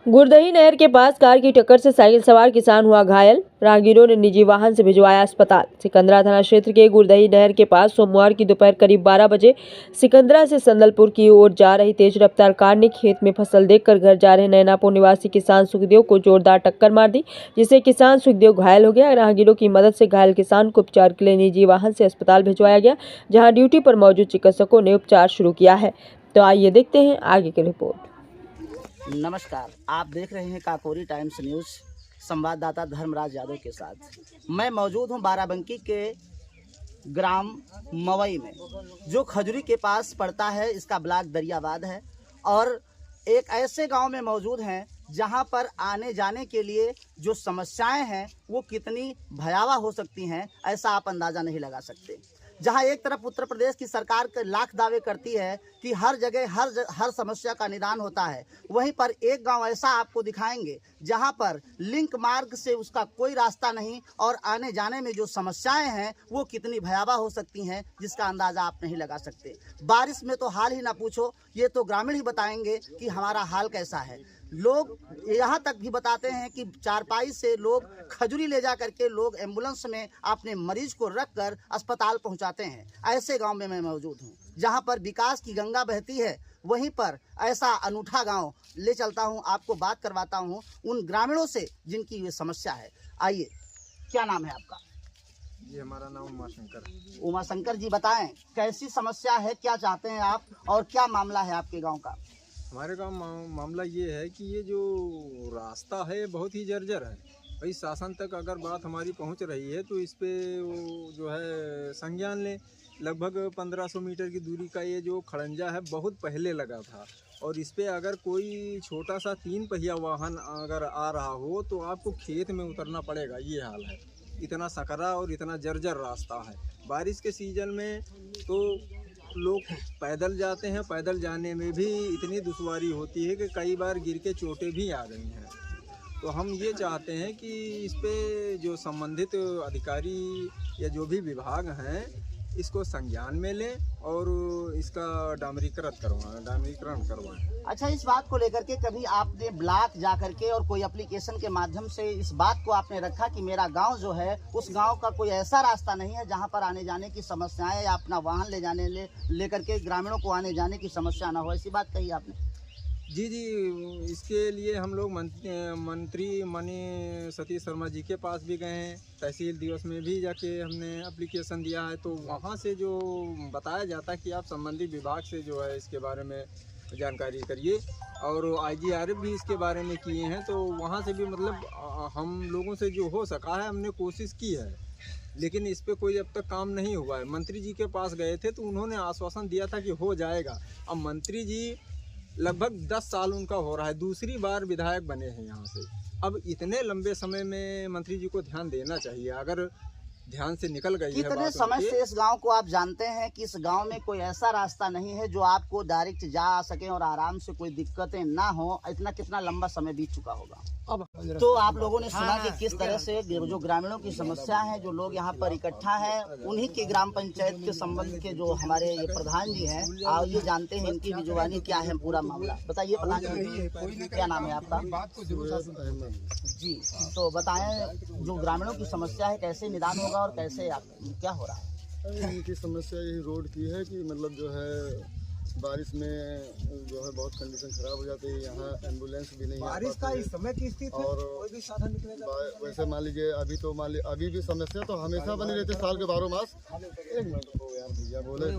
गुरदही नहर के पास कार की टक्कर से साइकिल सवार किसान हुआ घायल। राहगीरों ने निजी वाहन से भिजवाया अस्पताल। सिकंदरा थाना क्षेत्र के गुरदही नहर के पास सोमवार की दोपहर करीब 12 बजे सिकंदरा से संदलपुर की ओर जा रही तेज रफ्तार कार ने खेत में फसल देखकर घर जा रहे नैनापुर निवासी किसान सुखदेव को जोरदार टक्कर मार दी, जिससे किसान सुखदेव घायल हो गया। राहगीरों की मदद से घायल किसान को उपचार के लिए निजी वाहन से अस्पताल भिजवाया गया, जहाँ ड्यूटी पर मौजूद चिकित्सकों ने उपचार शुरू किया है। तो आइए देखते हैं आगे की रिपोर्ट। नमस्कार, आप देख रहे हैं काकोरी टाइम्स न्यूज़। संवाददाता धर्मराज यादव के साथ मैं मौजूद हूं बाराबंकी के ग्राम मवई में, जो खजुरी के पास पड़ता है। इसका ब्लॉक दरियाबाद है और एक ऐसे गांव में मौजूद हैं जहां पर आने जाने के लिए जो समस्याएं हैं वो कितनी भयावह हो सकती हैं, ऐसा आप अंदाज़ा नहीं लगा सकते। जहां एक तरफ उत्तर प्रदेश की सरकार के लाख दावे करती है कि हर जगह हर समस्या का निदान होता है, वहीं पर एक गांव ऐसा आपको दिखाएंगे जहां पर लिंक मार्ग से उसका कोई रास्ता नहीं और आने जाने में जो समस्याएं हैं वो कितनी भयावह हो सकती हैं, जिसका अंदाज़ा आप नहीं लगा सकते। बारिश में तो हाल ही ना पूछो, ये तो ग्रामीण ही बताएंगे कि हमारा हाल कैसा है। लोग यहाँ तक भी बताते हैं कि चारपाई से लोग खजुरी ले जा करके लोग एम्बुलेंस में अपने मरीज को रखकर अस्पताल पहुँचाते हैं। ऐसे गांव में मैं मौजूद हूँ जहाँ पर विकास की गंगा बहती है, वहीं पर ऐसा अनूठा गांव ले चलता हूँ, आपको बात करवाता हूँ उन ग्रामीणों से जिनकी ये समस्या है। आइए, क्या नाम है आपका? जी, हमारा नाम उमाशंकर। उमाशंकर जी, बताएं कैसी समस्या है, क्या चाहते हैं आप और क्या मामला है आपके गाँव का? हमारे गांव मामला ये है कि ये जो रास्ता है बहुत ही जर्जर है। भाई शासन तक अगर बात हमारी पहुंच रही है तो इस पे वो जो है संज्ञान लें। लगभग 1500 मीटर की दूरी का ये जो खड़ंजा है बहुत पहले लगा था, और इस पे अगर कोई छोटा सा 3 पहिया वाहन अगर आ रहा हो तो आपको खेत में उतरना पड़ेगा। ये हाल है, इतना सकरा और इतना जर्जर रास्ता है। बारिश के सीज़न में तो लोग पैदल जाते हैं, पैदल जाने में भी इतनी दुश्वारी होती है कि कई बार गिर के चोटें भी आ गई हैं। तो हम ये चाहते हैं कि इस पे जो संबंधित अधिकारी या जो भी विभाग हैं इसको संज्ञान में लें और इसका डामरीकरण करवाएं। अच्छा, इस बात को लेकर के कभी आपने ब्लॉक जा करके और कोई एप्लीकेशन के माध्यम से इस बात को आपने रखा कि मेरा गांव जो है उस गांव का कोई ऐसा रास्ता नहीं है जहां पर आने जाने की समस्याएं या अपना वाहन लेकर के ग्रामीणों को आने जाने की समस्या ना हो, ऐसी बात कही आपने? जी, इसके लिए हम लोग मंत्री माननीय सतीश शर्मा जी के पास भी गए हैं। तहसील दिवस में भी जाके हमने एप्लीकेशन दिया है, तो वहाँ से जो बताया जाता है कि आप संबंधित विभाग से जो है इसके बारे में जानकारी करिए, और IGRF भी इसके बारे में किए हैं। तो वहाँ से भी मतलब हम लोगों से जो हो सका है हमने कोशिश की है, लेकिन इस पे कोई अब तक काम नहीं हुआ है। मंत्री जी के पास गए थे तो उन्होंने आश्वासन दिया था कि हो जाएगा। अब मंत्री जी लगभग 10 साल उनका हो रहा है, दूसरी बार विधायक बने हैं यहाँ से। अब इतने लंबे समय में मंत्री जी को ध्यान देना चाहिए। अगर ध्यान से निकल गई है बात, कितने समय से इस गांव को आप जानते हैं कि इस गांव में कोई ऐसा रास्ता नहीं है जो आपको डायरेक्ट जा आ सके और आराम से कोई दिक्कतें ना हो? इतना कितना लंबा समय बीत चुका होगा? अब तो आप लोगों ने सुना कि किस तरह से जो ग्रामीणों की समस्या है, जो लोग यहाँ पर इकट्ठा है, उन्हीं के ग्राम पंचायत के संबंध के जो हमारे ये प्रधान जी हैं, आप ये जानते हैं इनकी जुबानी क्या है पूरा मामला। बताइए प्रधान जी, क्या नाम है आपका? जी, तो बताएं जो ग्रामीणों की समस्या है कैसे निदान होगा और कैसे क्या हो रहा है? इनकी समस्या यही रोड की है कि मतलब जो है बारिश में जो है बहुत कंडीशन खराब हो जाती है। यहाँ एम्बुलेंस भी नहीं, बारिश का इस समय की स्थिति और कोई भी साधन निकलेगा। वैसे मान लीजिए अभी भी समस्या तो हमेशा बनी रहती है, साल के 12 मास। एक मिनट हो यार भैया बोले,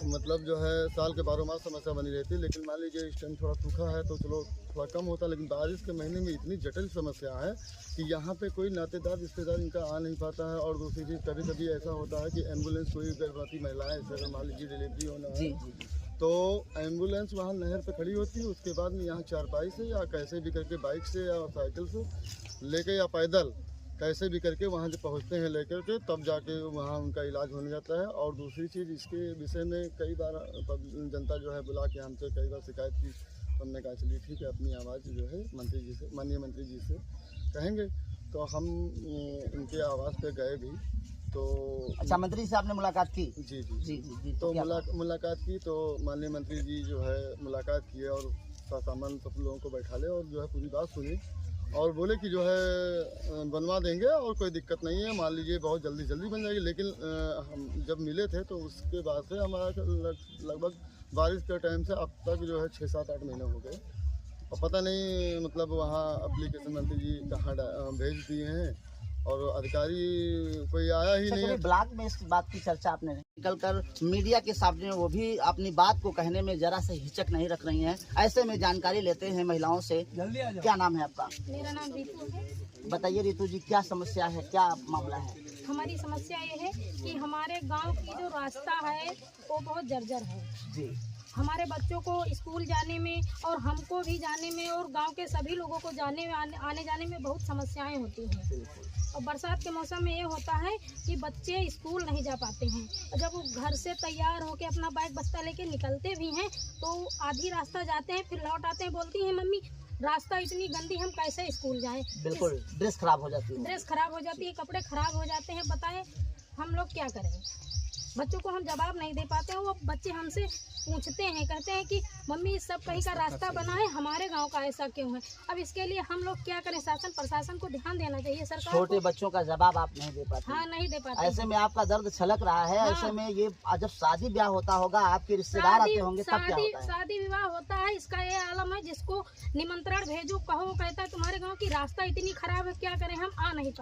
मतलब जो है साल के 12 मास समस्या बनी रहती है। लेकिन मान लीजिए इस टाइम थोड़ा सूखा है तो चलो थोड़ा कम होता है, लेकिन बारिश के महीने में इतनी जटिल समस्या है कि यहाँ पे कोई नातेदार रिश्तेदार इनका आ नहीं पाता है। और दूसरी चीज़ कभी कभी ऐसा होता है कि एम्बुलेंस कोई गर्भवती महिलाएं जैसे मान लीजिए डिलीवरी होना है तो एम्बुलेंस वहाँ नहर पे खड़ी होती है। उसके बाद में यहाँ चारपाई से या कैसे भी करके बाइक से या साइकिल से लेके या पैदल कैसे भी करके वहाँ जब पहुँचते हैं लेकर के, तब जाके वहाँ उनका इलाज होने जाता है। और दूसरी चीज़ इसके विषय में कई बार जनता जो है बुला के हमसे कई बार शिकायत की, हमने कहा चलिए ठीक है अपनी आवाज़ जो है मंत्री जी से, माननीय मंत्री जी से कहेंगे। तो हम उनके आवास पे गए भी तो। अच्छा, मंत्री से आपने मुलाकात की? जी। तो मुलाकात की तो माननीय मंत्री जी जो है मुलाकात किए और सामान सब लोगों को बैठा ले और जो है पूरी बात सुनी और बोले कि जो है बनवा देंगे और कोई दिक्कत नहीं है, मान लीजिए बहुत जल्दी बन जाएगी। लेकिन हम जब मिले थे तो उसके बाद से हमारा लगभग बारिश के टाइम से अब तक जो है 6-7-8 महीने हो गए और पता नहीं मतलब वहाँ एप्लीकेशन मंत्री जी कहाँ भेज दिए हैं और अधिकारी कोई आया ही नहीं है। ब्लॉग में इस बात की चर्चा आपने निकल कर मीडिया के सामने वो भी अपनी बात को कहने में जरा से हिचक नहीं रख रही हैं। ऐसे में जानकारी लेते हैं महिलाओं से। क्या नाम है आपका? मेरा नाम रितु है। बताइए रितु जी, क्या समस्या है, क्या मामला है? हमारी समस्या ये है कि हमारे गांव की जो रास्ता है वो बहुत जर्जर है जी। हमारे बच्चों को स्कूल जाने में और हमको भी जाने में और गांव के सभी लोगों को जाने में आने जाने में बहुत समस्याएं होती हैं। और बरसात के मौसम में ये होता है कि बच्चे स्कूल नहीं जा पाते हैं और जब वो घर से तैयार होकर अपना बैग बस्ता लेके निकलते भी हैं तो आधी रास्ता जाते हैं, फिर लौट आते हैं, बोलती हैं मम्मी रास्ता इतनी गंदी, हम कैसे स्कूल जाएं। बिल्कुल ड्रेस खराब हो जाती है, कपड़े खराब हो जाते हैं। बताएं हम लोग क्या करें? बच्चों को हम जवाब नहीं दे पाते हैं। वो बच्चे हमसे पूछते हैं, कहते हैं कि मम्मी इस सब कहीं का रास्ता बना है, हमारे गांव का ऐसा क्यों है? अब इसके लिए हम लोग क्या करें? शासन प्रशासन को ध्यान देना चाहिए, सरकार छोटे को। बच्चों का जवाब आप नहीं दे पाते। हाँ, नहीं दे पाते। ऐसे में आपका दर्द छलक रहा है। हाँ। ऐसे में ये जब शादी ब्याह होता होगा, आपके रिश्तेदार आते होंगे, तब क्या होता है? शादी विवाह होता है, इसका ये आलम है। जिसको निमंत्रण भेजो, कहो, कहता है तुम्हारे गाँव की रास्ता इतनी खराब है, क्या करें, हम आ नहीं पाते।